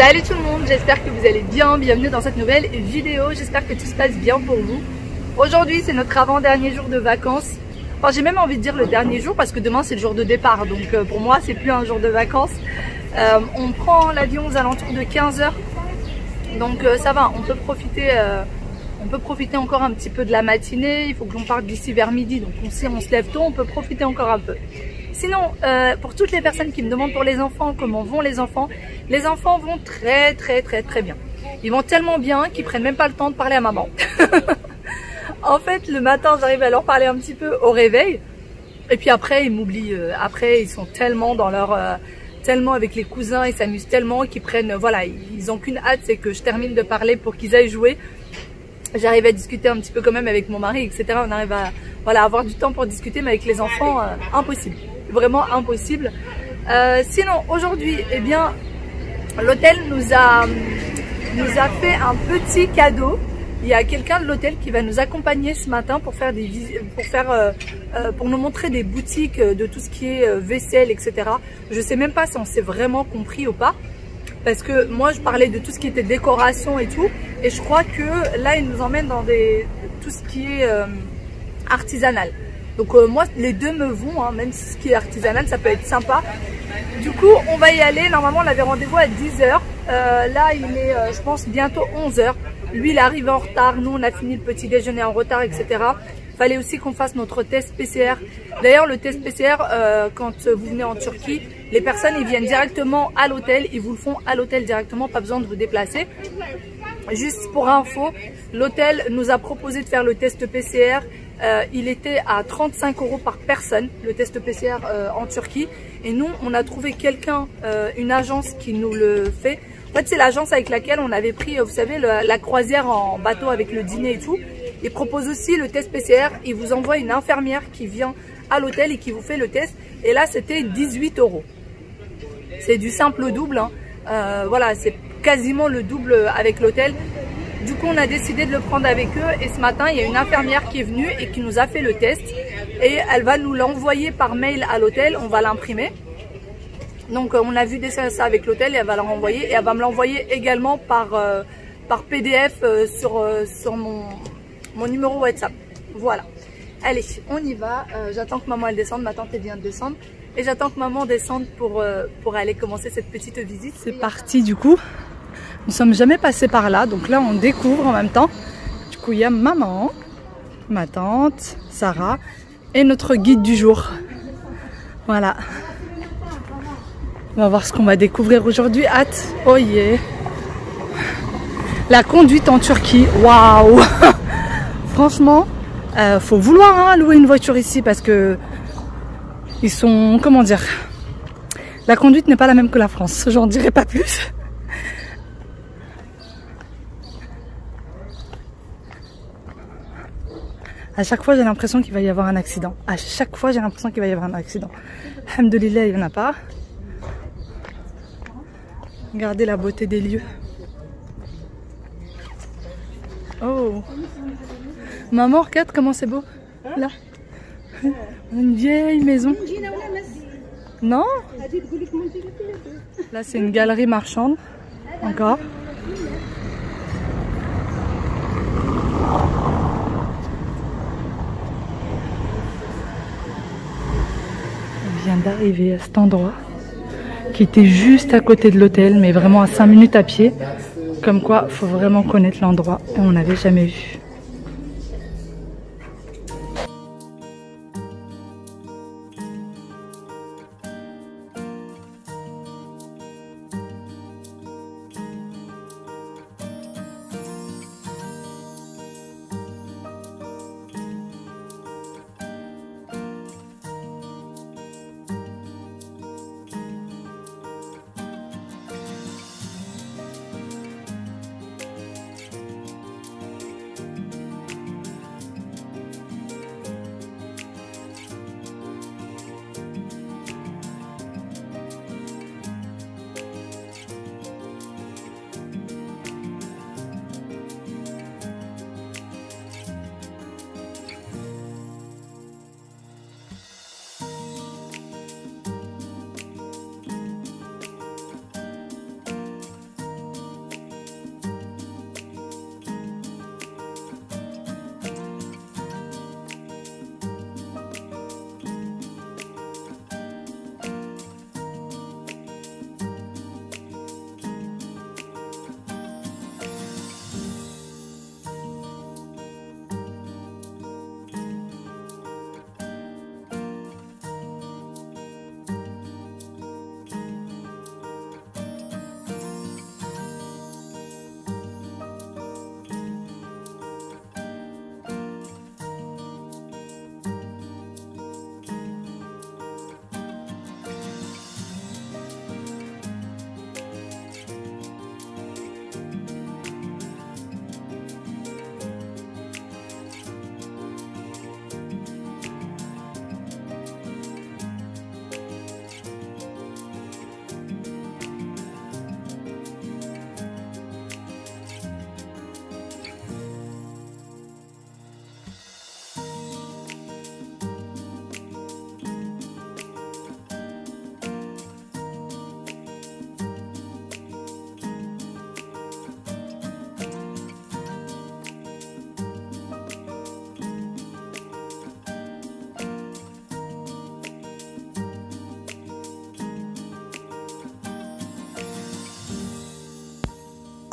Salut tout le monde, j'espère que vous allez bien, bienvenue dans cette nouvelle vidéo, j'espère que tout se passe bien pour vous. Aujourd'hui c'est notre avant-dernier jour de vacances, enfin j'ai même envie de dire le dernier jour parce que demain c'est le jour de départ, donc pour moi c'est plus un jour de vacances. On prend l'avion aux alentours de 15 h, donc ça va, on peut profiter encore un petit peu de la matinée. Il faut que l'on parte d'ici vers midi, donc si on se lève tôt on peut profiter encore un peu. Sinon, pour toutes les personnes qui me demandent pour les enfants, comment vont les enfants vont très bien. Ils vont tellement bien qu'ils prennent même pas le temps de parler à maman. En fait, le matin, j'arrive à leur parler un petit peu au réveil. Et puis après, ils m'oublient. Après, ils sont tellement dans leur... tellement avec les cousins, ils s'amusent tellement qu'ils prennent... Voilà, ils ont qu'une hâte, c'est que je termine de parler pour qu'ils aillent jouer. J'arrive à discuter un petit peu quand même avec mon mari, etc. On arrive à avoir du temps pour discuter, mais avec les enfants, impossible. Vraiment impossible. Sinon aujourd'hui, eh bien, l'hôtel nous a fait un petit cadeau. Il y a quelqu'un de l'hôtel qui va nous accompagner ce matin pour faire pour nous montrer des boutiques de tout ce qui est vaisselle, etc. Je sais même pas si on s'est vraiment compris ou pas, parce que moi je parlais de tout ce qui était décoration et tout, et je crois que là il nous emmène dans tout ce qui est artisanal. Donc moi les deux me vont, hein, même si ce qui est artisanal ça peut être sympa. Du coup on va y aller, normalement on avait rendez-vous à 10 h. Là il est je pense bientôt 11 h. Lui il arrive en retard, nous on a fini le petit déjeuner en retard, etc. Fallait aussi qu'on fasse notre test PCR. D'ailleurs le test PCR, quand vous venez en Turquie, les personnes ils viennent directement à l'hôtel, ils vous le font à l'hôtel directement, pas besoin de vous déplacer. Juste pour info, l'hôtel nous a proposé de faire le test PCR. Il était à 35 € par personne, le test PCR en Turquie. Et nous, on a trouvé quelqu'un, une agence qui nous le fait. En fait, c'est l'agence avec laquelle on avait pris, vous savez, la croisière en bateau avec le dîner et tout. Ils proposent aussi le test PCR. Ils vous envoient une infirmière qui vient à l'hôtel et qui vous fait le test. Et là, c'était 18 €. C'est du simple double, hein. Voilà, c'est quasiment le double avec l'hôtel. Du coup, on a décidé de le prendre avec eux, et ce matin, il y a une infirmière qui est venue et qui nous a fait le test, et elle va nous l'envoyer par mail à l'hôtel, on va l'imprimer. Donc, on a vu déjà ça avec l'hôtel, et elle va le renvoyer, et elle va me l'envoyer également par PDF sur mon numéro WhatsApp. Voilà. Allez, on y va. J'attends que maman elle descende, ma tante elle vient de descendre, et j'attends que maman descende pour aller commencer cette petite visite. C'est parti du coup. Nous ne sommes jamais passés par là, donc là on découvre en même temps. Du coup il y a maman, ma tante, Sarah et notre guide du jour. Voilà. On va voir ce qu'on va découvrir aujourd'hui. Hâte. Oh yeah. La conduite en Turquie. Waouh. Franchement, faut vouloir louer une voiture ici parce que ils sont, comment dire, la conduite n'est pas la même que la France. J'en dirai pas plus. À chaque fois, j'ai l'impression qu'il va y avoir un accident. À chaque fois, j'ai l'impression qu'il va y avoir un accident. Alhamdoulilah, il n'y en a pas. Regardez la beauté des lieux. Oh. Maman, regarde comment c'est beau. Là. Une vieille maison. Non? Là, c'est une galerie marchande. Encore. On vient d'arriver à cet endroit qui était juste à côté de l'hôtel, mais vraiment à 5 minutes à pied. Comme quoi, faut vraiment connaître l'endroit, et on n'avait jamais vu.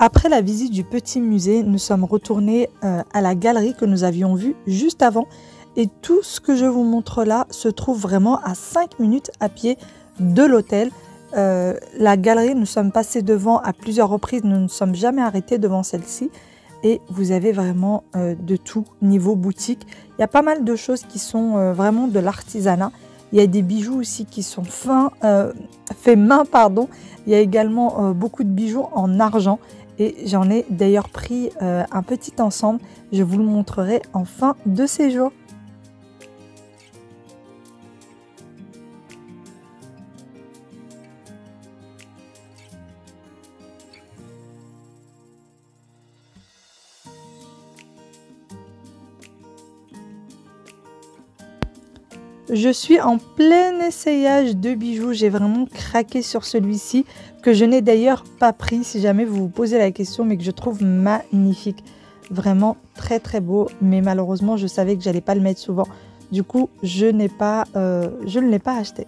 Après la visite du petit musée, nous sommes retournés à la galerie que nous avions vue juste avant. Et tout ce que je vous montre là se trouve vraiment à 5 minutes à pied de l'hôtel. La galerie, nous sommes passés devant à plusieurs reprises, nous ne sommes jamais arrêtés devant celle-ci. Et vous avez vraiment de tout niveau boutique. Il y a pas mal de choses qui sont vraiment de l'artisanat. Il y a des bijoux aussi qui sont faits main, pardon. Il y a également beaucoup de bijoux en argent. Et j'en ai d'ailleurs pris un petit ensemble. Je vous le montrerai en fin de séjour. Je suis en plein essayage de bijoux, j'ai vraiment craqué sur celui-ci que je n'ai d'ailleurs pas pris si jamais vous vous posez la question, mais que je trouve magnifique. Vraiment très très beau, mais malheureusement je savais que j'allais pas le mettre souvent. Du coup je ne l'ai pas acheté.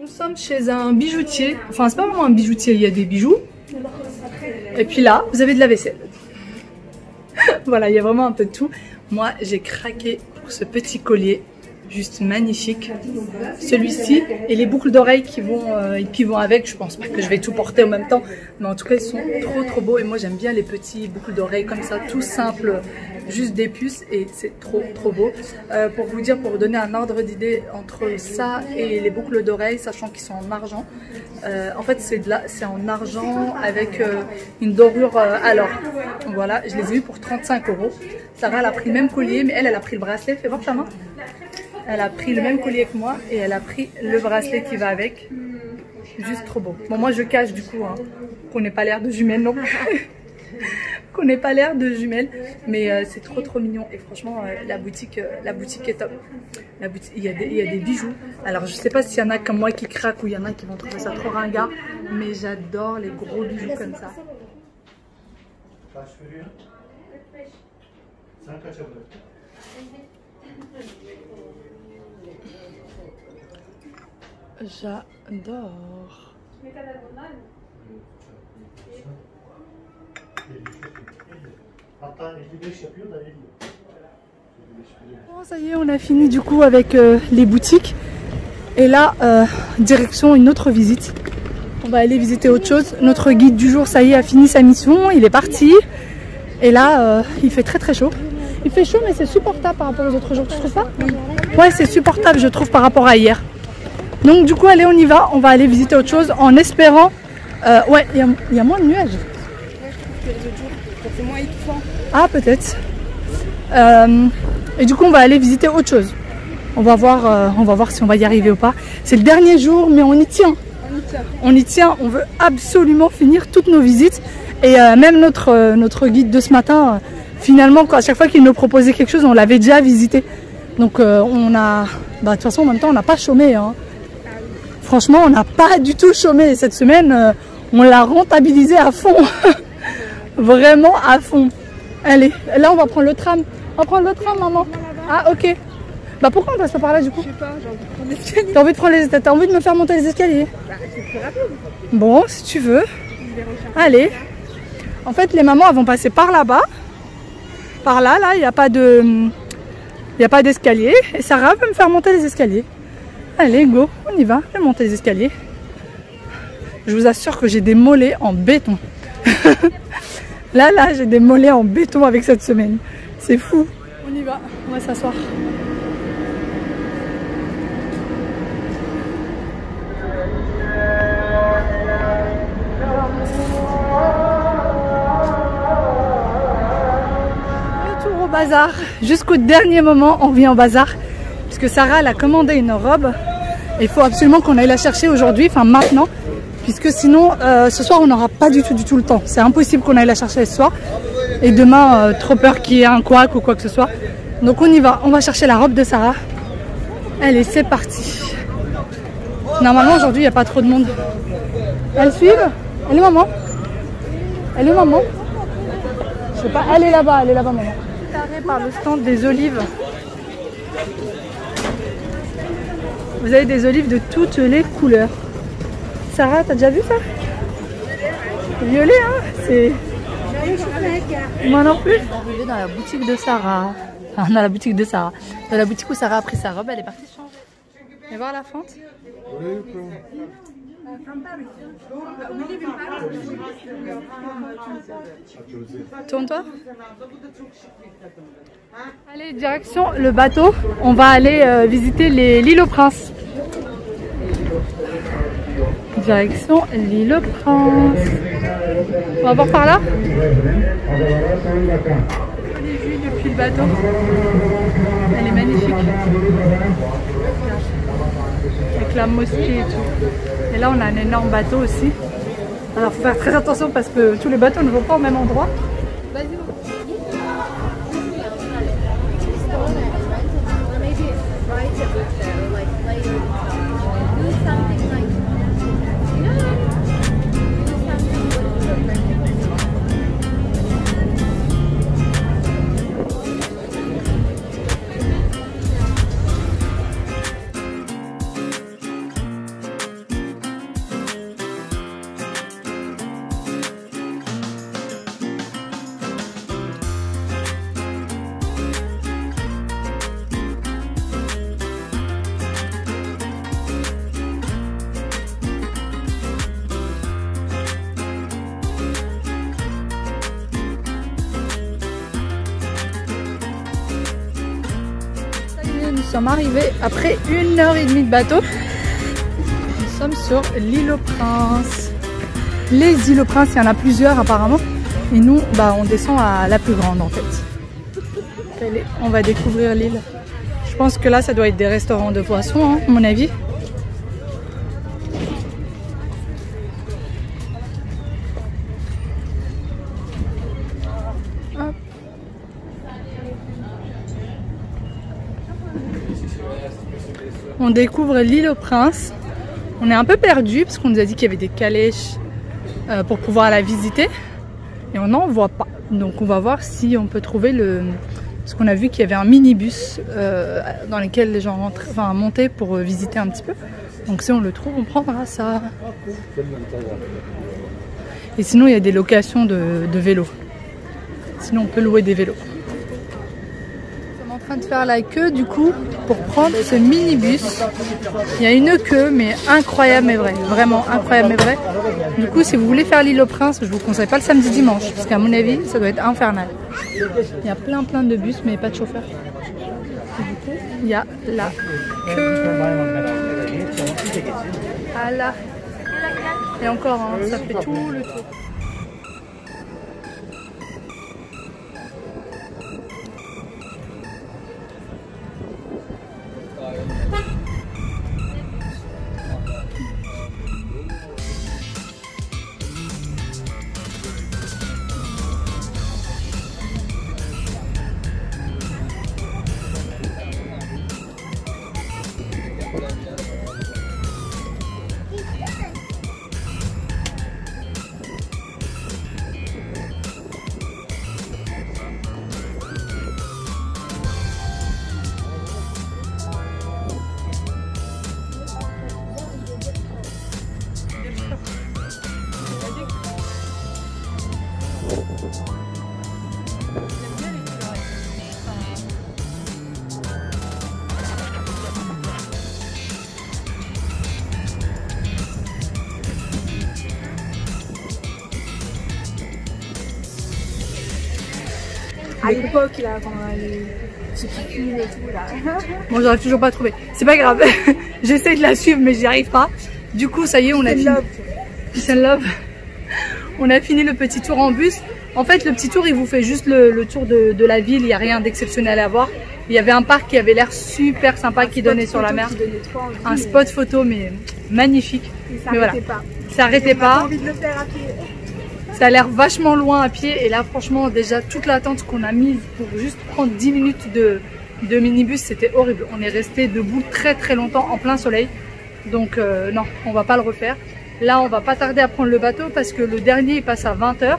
Nous sommes chez un bijoutier, enfin c'est pas vraiment un bijoutier, il y a des bijoux. Et puis là, vous avez de la vaisselle. Voilà, il y a vraiment un peu de tout. Moi, j'ai craqué pour ce petit collier, juste magnifique. Celui-ci et les boucles d'oreilles qui vont avec. Je pense pas que je vais tout porter en même temps, mais en tout cas ils sont trop beaux. Et moi j'aime bien les petits boucles d'oreilles comme ça, tout simple, juste des puces, et c'est trop beau. Pour vous dire, pour vous donner un ordre d'idée entre ça et les boucles d'oreilles, sachant qu'ils sont en argent. En fait c'est en argent avec une dorure à l'or. Voilà, je les ai eu pour 35 €. Sarah elle a pris le même collier, mais elle a pris le bracelet. Fais voir ta main. Elle a pris le même collier que moi et elle a pris le bracelet qui va avec. Juste trop beau. Bon, moi je cache du coup, hein, qu'on n'ait pas l'air de jumelles non plus. Qu'on n'ait pas l'air de jumelles. Mais c'est trop mignon. Et franchement, la boutique est top. Il y a des bijoux. Alors je sais pas s'il y en a comme moi qui craquent ou il y en a qui vont trouver ça trop ringard. Mais j'adore les gros bijoux comme ça. J'adore. Bon, ça y est, on a fini du coup avec les boutiques. Et là, direction une autre visite. On va aller visiter autre chose. Notre guide du jour, ça y est, a fini sa mission. Il est parti. Et là, il fait très chaud. Il fait chaud, mais c'est supportable par rapport aux autres jours. Tu trouves pas? Oui. Ouais, c'est supportable, je trouve, par rapport à hier. Donc du coup, allez, on y va. On va aller visiter autre chose en espérant... ouais, il y a moins de nuages. Ouais, je trouve que les autres jours, c'est moins étouffant. Ah, peut-être. Et du coup, on va aller visiter autre chose. On va voir si on va y arriver ou pas. C'est le dernier jour, mais on y tient. On y tient. On veut absolument finir toutes nos visites. Et même notre guide de ce matin, finalement, à chaque fois qu'il nous proposait quelque chose, on l'avait déjà visité. Donc on a... Bah, de toute façon, en même temps, on n'a pas chômé. Hein. Franchement, on n'a pas du tout chômé. Cette semaine, on l'a rentabilisé à fond. Vraiment à fond. Allez, là, on va prendre le tram. On va prendre le tram, maman. Ah, ok. Bah, pourquoi on passe pas par là, du coup? Je sais pas, j'ai envie de prendre l'escalier. T'as envie de prendre les... T'as envie de me faire monter les escaliers? Bah, c'est plus rapide. Bon, si tu veux. Allez. En fait, les mamans, elles vont passer par là-bas. Par là, il n'y a pas de... Il n'y a pas d'escalier. Et Sarah va me faire monter les escaliers. Allez, go, on y va. Je vais monter les escaliers. Je vous assure que j'ai des mollets en béton. Là, j'ai des mollets en béton avec cette semaine. C'est fou. On y va, on va s'asseoir. Retour au bazar. Jusqu'au dernier moment, on revient au bazar. Puisque Sarah, elle a commandé une robe. Il faut absolument qu'on aille la chercher aujourd'hui, enfin maintenant. puisque sinon ce soir on n'aura pas du tout le temps. C'est impossible qu'on aille la chercher ce soir. Et demain, trop peur qu'il y ait un couac ou quoi que ce soit. Donc on y va, on va chercher la robe de Sarah. Allez, c'est parti. Normalement aujourd'hui il n'y a pas trop de monde. Elles suivent? Elle est maman? Elle est maman? Je sais pas, elle est là-bas maman. Arrêté par le stand des olives. Vous avez des olives de toutes les couleurs. Sarah, t'as déjà vu ça? Violet, hein? C'est... Moi non plus. On est dans la boutique de Sarah. Enfin, dans la boutique de Sarah. Dans la boutique où Sarah a pris sa robe, elle est partie changer. Et voir la fente. Tourne-toi. Allez, direction le bateau. On va aller visiter l'île aux Princes. Direction l'île aux Princes. On va voir par là. Les vues depuis le bateau. Elle est magnifique. Avec la mosquée et tout. Et là on a un énorme bateau aussi. Alors faut faire très attention parce que tous les bateaux ne vont pas au même endroit. Vas-y. Nous sommes arrivés après 1h30 de bateau. Nous sommes sur l'île aux Princes. Les îles aux Princes, il y en a plusieurs apparemment. Et nous, on descend à la plus grande en fait. Allez, on va découvrir l'île. Je pense que là, ça doit être des restaurants de poissons, hein, à mon avis. On découvre l'île aux Princes. On est un peu perdu parce qu'on nous a dit qu'il y avait des calèches pour pouvoir la visiter. Et on n'en voit pas. Donc on va voir si on peut trouver le... Parce qu'on a vu qu'il y avait un minibus dans lequel les gens montaient pour visiter un petit peu. Donc si on le trouve, on prendra ça. Et sinon il y a des locations de vélos. Sinon on peut louer des vélos. De faire la queue du coup pour prendre ce minibus. Il y a une queue mais incroyable mais vrai, vraiment incroyable mais vrai. Du coup si vous voulez faire l'île aux Princes, je vous conseille pas le samedi dimanche parce qu'à mon avis ça doit être infernal. Il y a plein de bus mais pas de chauffeur. Et du coup il y a la queue. Voilà. Et encore hein, ça fait tout le tour. À l'époque, là, quand ce qui fume et tout, là. Bon, j'arrive toujours pas à trouver. C'est pas grave. J'essaie de la suivre, mais j'y arrive pas. Du coup, ça y est, on a fini. Peace and love. On a fini le petit tour en bus. En fait, le petit tour, il vous fait juste le tour de la ville. Il n'y a rien d'exceptionnel à voir. Il y avait un parc qui avait l'air super sympa, qui donnait sur la mer. Un spot photo, mais magnifique. Mais voilà. s'arrêtait pas. Envie de le faire à pied. Ça a l'air vachement loin à pied. Et là, franchement, déjà, toute l'attente qu'on a mise pour juste prendre 10 minutes de minibus, c'était horrible. On est resté debout très très longtemps en plein soleil. Donc non, on va pas le refaire. Là, on va pas tarder à prendre le bateau parce que le dernier, il passe à 20 h.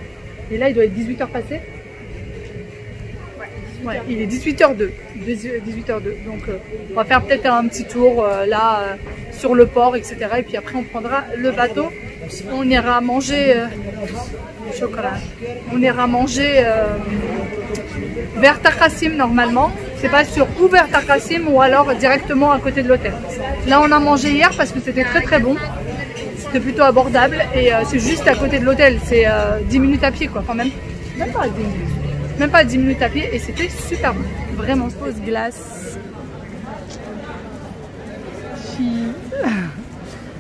Et là, il doit être 18 h passé. Ouais, il est 18h02. 18h02. Donc, on va faire peut-être un petit tour là sur le port, etc. Et puis après, on prendra le bateau. On ira manger chocolat. On ira manger vers Takassim normalement. C'est pas sûr, ou vers Takassim ou alors directement à côté de l'hôtel. Là, on a mangé hier parce que c'était très très bon. C'était plutôt abordable et c'est juste à côté de l'hôtel. C'est 10 minutes à pied quoi. Enfin même pas 10 minutes. Même pas 10 minutes à pied et c'était super bon. Vraiment, pause glace.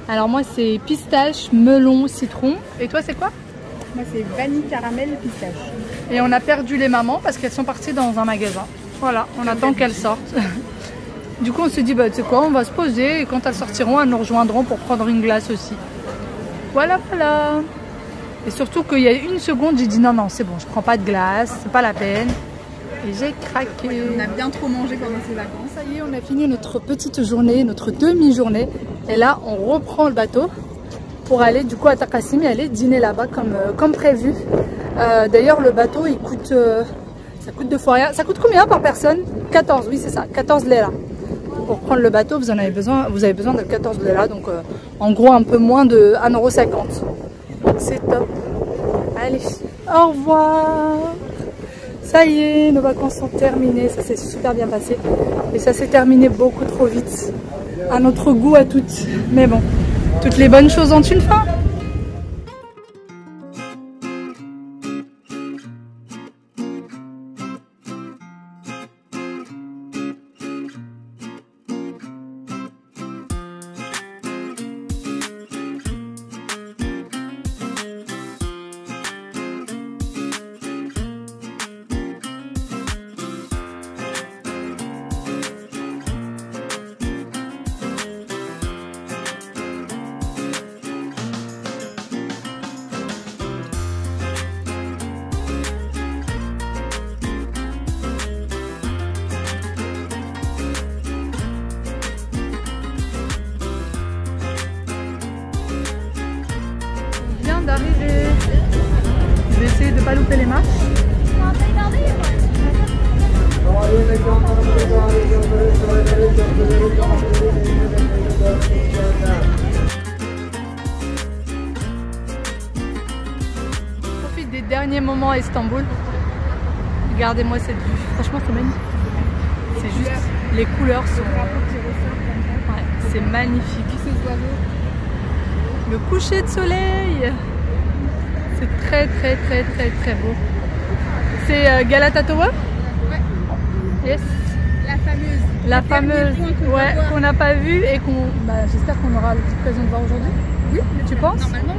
Alors moi c'est pistache, melon, citron. Et toi c'est quoi? Moi c'est vanille, caramel, pistache. Et on a perdu les mamans parce qu'elles sont parties dans un magasin. Voilà, on attend qu'elles sortent. Du coup on se dit bah tu sais quoi, on va se poser et quand elles sortiront, elles nous rejoindront pour prendre une glace aussi. Voilà voilà. Et surtout qu'il y a une seconde, j'ai dit non, c'est bon, je prends pas de glace, c'est pas la peine. Et j'ai craqué. On a bien trop mangé pendant ces vacances. Ça y est, on a fini notre petite journée, notre demi-journée. Et là, on reprend le bateau pour aller du coup à Takassim et aller dîner là-bas comme prévu. D'ailleurs, le bateau, il coûte, ça coûte 2 fois rien. Ça coûte combien par personne? 14, oui c'est ça, 14 lélas. Pour prendre le bateau, vous avez besoin de 14 lélas. Donc en gros, un peu moins de 1,50 €. C'est top. Allez, au revoir. Ça y est, nos vacances sont terminées. Ça s'est super bien passé. Et ça s'est terminé beaucoup trop vite. À notre goût à toutes. Mais bon, toutes les bonnes choses ont une fin. D'arriver. Je vais essayer de ne pas louper les marches. Je profite des derniers moments à Istanbul. Regardez-moi cette vue. Franchement, c'est magnifique. C'est juste, les couleurs sont... Ouais, c'est magnifique. Le coucher de soleil. C'est très très très très très beau. C'est Galata Tower? Ouais. Yes. La fameuse. Ouais, qu'on n'a pas vu et qu'on... Bah, j'espère qu'on aura l'occasion de voir aujourd'hui. Oui. Tu penses? Normalement,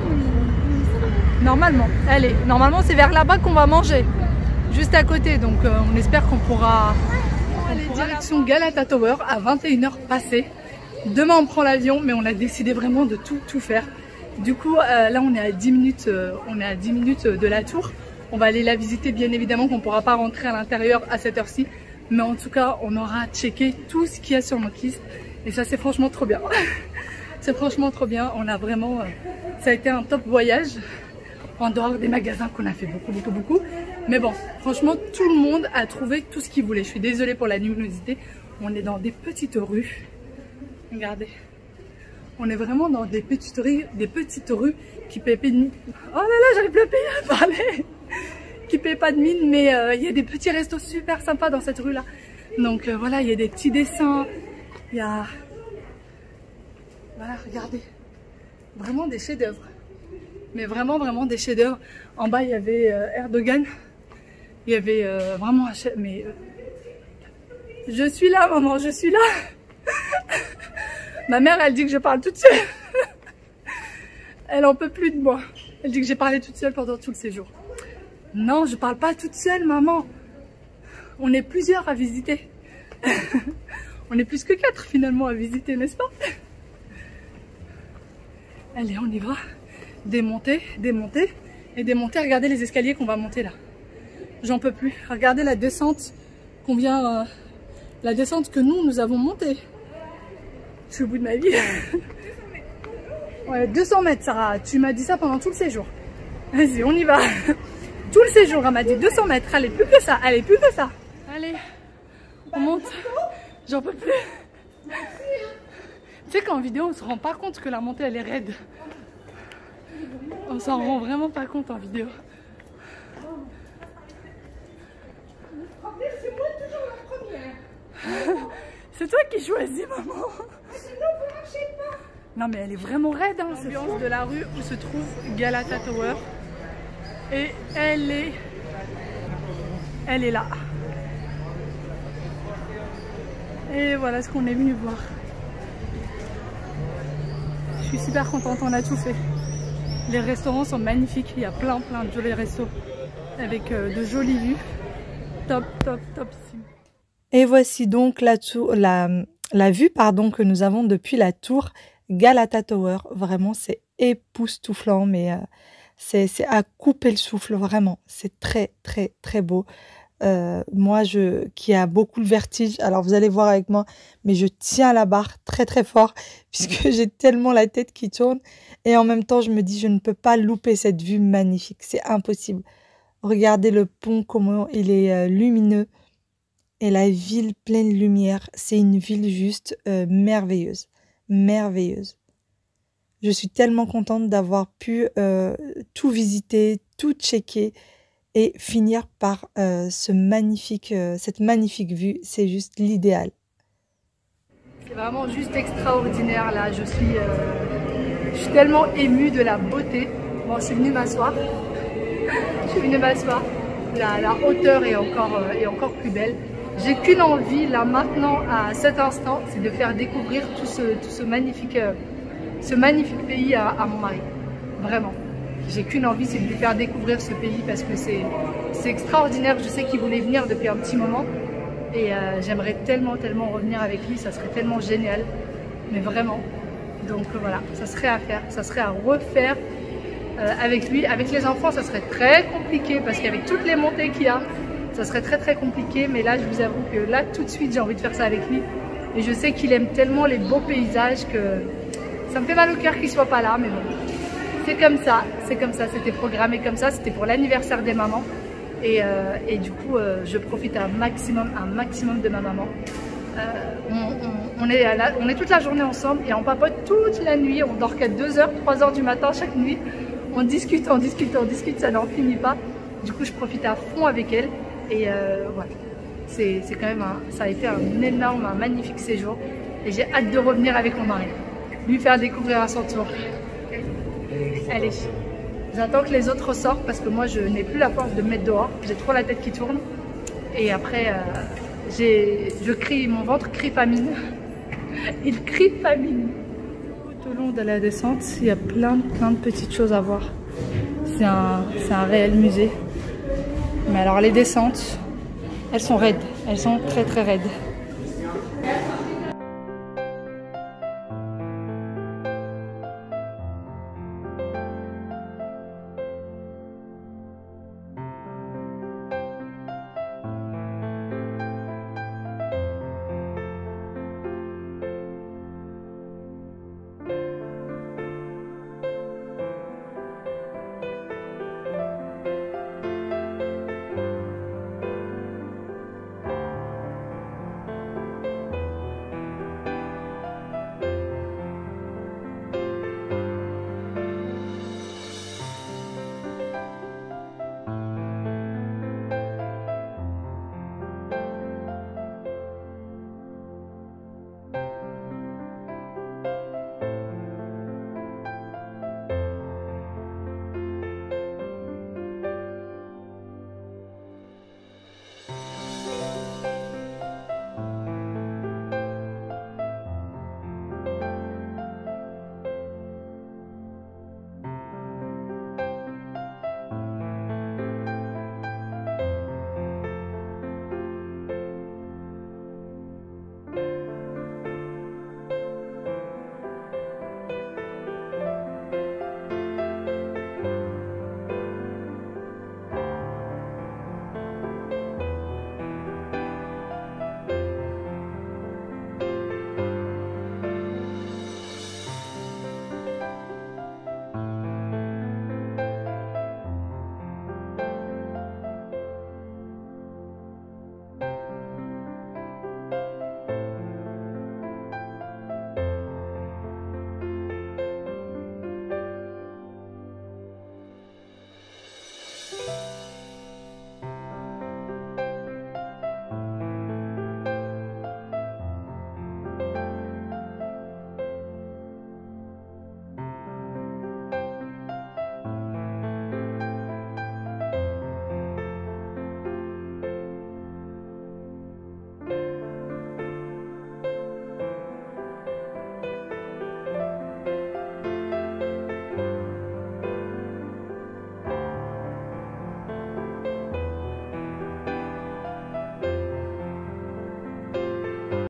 Normalement. Allez, normalement c'est vers là-bas qu'on va manger. Juste à côté, donc on espère qu'on pourra... Direction Galata Tower à 21 h passées. Demain on prend l'avion, mais on a décidé vraiment de tout faire. Du coup, là on est à 10 minutes, de la tour. On va aller la visiter, bien évidemment qu'on ne pourra pas rentrer à l'intérieur à cette heure-ci. Mais en tout cas, on aura checké tout ce qu'il y a sur notre liste. Et ça, c'est franchement trop bien. C'est franchement trop bien. On a vraiment... ça a été un top voyage. En dehors des magasins qu'on a fait beaucoup. Mais bon, franchement, tout le monde a trouvé tout ce qu'il voulait. Je suis désolée pour la luminosité. On est dans des petites rues. Regardez. On est vraiment dans des petites rues qui paient pas de mine. Oh là là, j'arrive plus à parler. Qui paient pas de mine, mais il y a des petits restos super sympas dans cette rue-là. Donc voilà, il y a des petits dessins. Il y a... Voilà, regardez. Vraiment des chefs-d'œuvre. Mais vraiment des chefs-d'œuvre. En bas, il y avait Erdogan. Il y avait vraiment un chef... Mais je suis là, maman, je suis là. Ma mère, elle dit que je parle toute seule. Elle en peut plus de moi. Elle dit que j'ai parlé toute seule pendant tout le séjour. Non, je parle pas toute seule, maman. On est plusieurs à visiter. On est plus que 4 finalement à visiter, n'est-ce pas? Allez, on y va. des montées, des montées et des montées. Regardez les escaliers qu'on va monter là. J'en peux plus. Regardez la descente qu'on vient, la descente que nous avons montée. Je suis au bout de ma vie. Ouais, 200 mètres, Sarah. Tu m'as dit ça pendant tout le séjour. Vas-y, on y va. Tout le séjour, elle m'a dit 200 mètres. Allez, plus que ça. Allez, plus que ça. Allez, on monte. J'en peux plus. Tu sais qu'en vidéo, on se rend pas compte que la montée, elle est raide. On s'en rend vraiment pas compte en vidéo. C'est moi toujours la première. C'est toi qui choisis, maman. Sinon, vous marchez pas. Non, mais elle est vraiment raide. Hein. C'est l'ambiance de la rue où se trouve Galata Tower. Et elle est là. Et voilà ce qu'on est venu voir. Je suis super contente, on a tout fait. Les restaurants sont magnifiques, il y a plein de jolis restos avec de jolies vues. Top, topissime. Et voici donc la vue que nous avons depuis la tour Galata Tower. Vraiment, c'est époustouflant, mais c'est à couper le souffle, vraiment. C'est très, très, très beau. Moi, qui a beaucoup le vertige, alors vous allez voir avec moi, mais je tiens la barre très, très fort, puisque j'ai tellement la tête qui tourne. Et en même temps, je me dis, je ne peux pas louper cette vue magnifique. C'est impossible. Regardez le pont, comment il est lumineux. Et la ville pleine de lumière. C'est une ville juste merveilleuse. Merveilleuse. Je suis tellement contente d'avoir pu tout visiter, tout checker et finir par cette magnifique vue. C'est juste l'idéal. C'est vraiment juste extraordinaire là. Je suis tellement émue de la beauté. Bon, je suis venue m'asseoir. La hauteur est encore plus belle. J'ai qu'une envie là maintenant à cet instant, c'est de faire découvrir tout ce magnifique pays à mon mari. Vraiment. J'ai qu'une envie, c'est de lui faire découvrir ce pays parce que c'est extraordinaire. Je sais qu'il voulait venir depuis un petit moment et j'aimerais tellement revenir avec lui, ça serait tellement génial. Mais vraiment. Donc voilà, ça serait à faire, ça serait à refaire avec lui. Avec les enfants, ça serait très compliqué parce qu'avec toutes les montées qu'il y a, ça serait très compliqué. Mais là, je vous avoue que là, tout de suite, j'ai envie de faire ça avec lui. Et je sais qu'il aime tellement les beaux paysages que ça me fait mal au cœur qu'il soit pas là, mais bon. C'est comme ça, c'était programmé comme ça, c'était pour l'anniversaire des mamans. Et du coup, je profite un maximum de ma maman. On est toute la journée ensemble et on papote toute la nuit. On dort qu'à 2h, 3h du matin chaque nuit. On discute, ça n'en finit pas. Du coup, je profite à fond avec elle. Et voilà, c'est quand même ça a été un magnifique séjour. Et j'ai hâte de revenir avec mon mari, lui faire découvrir à son tour. Allez, j'attends que les autres sortent parce que moi je n'ai plus la force de me mettre dehors. J'ai trop la tête qui tourne. Et après, mon ventre crie famine. Il crie famine. Tout au long de la descente, il y a plein de petites choses à voir. C'est un réel musée. Mais alors les descentes, elles sont raides. Elles sont très raides.